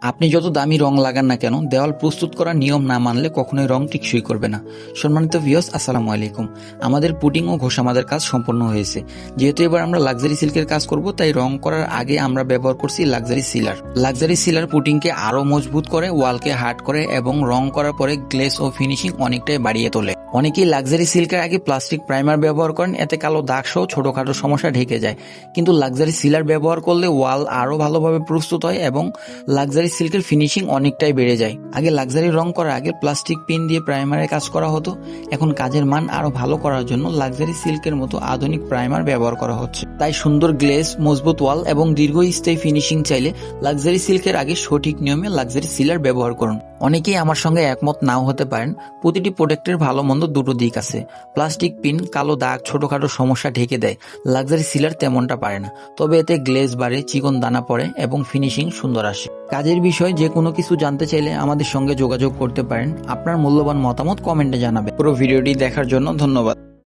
আপনি যত দামি রং লাগান না কেন, দেওয়াল প্রস্তুত করার নিয়ম না মানলে কখনোই রং টিকসই করবে না। সম্মানিত ভিউয়ার্স, আসসালামু আলাইকুম। আমাদের পুটিং ও ঘষামাদের কাজ সম্পন্ন হয়েছে। যেহেতু এবার আমরা লাক্সারি সিল্কের কাজ করব, তাই রং করার আগে আমরা ব্যবহার করছি লাক্সারি সিলার। লাক্সারি সিলার পুটিংকে আরো মজবুত করে, ওয়ালকে হার্ড করে এবং রং করার পরে গ্লেজ ও ফিনিশিং অনেকটাই বাড়িয়ে তোলে। অনেকেই লাক্সারি সিল্কের আগে প্লাস্টিক প্রাইমার ব্যবহার করেন, এতে কালো দাগ সহ ছোটখাটো সমস্যা ঢেকে যায়। কিন্তু লাক্সারি সিলার ব্যবহার করলে ওয়াল আরো ভালোভাবে প্রস্তুত হয় এবং লাক্সারি সিল্কের ফিনিশিং অনেকটাই বেড়ে যায়। আগে লাক্সারি রং করার আগে প্লাস্টিক পিন দিয়ে প্রাইমারের কাজ করা হতো, এখন কাজের মান আরো ভালো করার জন্য লাক্সারি সিল্কের মতো আধুনিক প্রাইমার ব্যবহার করা হচ্ছে। তাই সুন্দর গ্লেজ, মজবুত ওয়াল এবং দীর্ঘস্থায়ী ফিনিশিং চাইলে লাক্সারি সিল্কের আগে সঠিক নিয়মে লাক্সারি সিলার ব্যবহার করুন। অনেকেই আমার সঙ্গে একমত নাও হতে পারেন। প্রতিটি প্রোডাক্টের ভালো মন্দ দুটো দিক আছে। প্লাস্টিক পিন কালো দাগ, ছোটখাটো সমস্যা ঢেকে দেয়, লাক্সারি সিলার তেমনটা পারে না। তবে এতে গ্লেজ বাড়ে, চিকন দানা পড়ে এবং ফিনিশিং সুন্দর আসে। কাজের বিষয়ে যে কোনো কিছু জানতে চাইলে আমাদের সঙ্গে যোগাযোগ করতে পারেন। আপনার মূল্যবান মতামত কমেন্টে জানাবেন। পুরো ভিডিওটি দেখার জন্য ধন্যবাদ।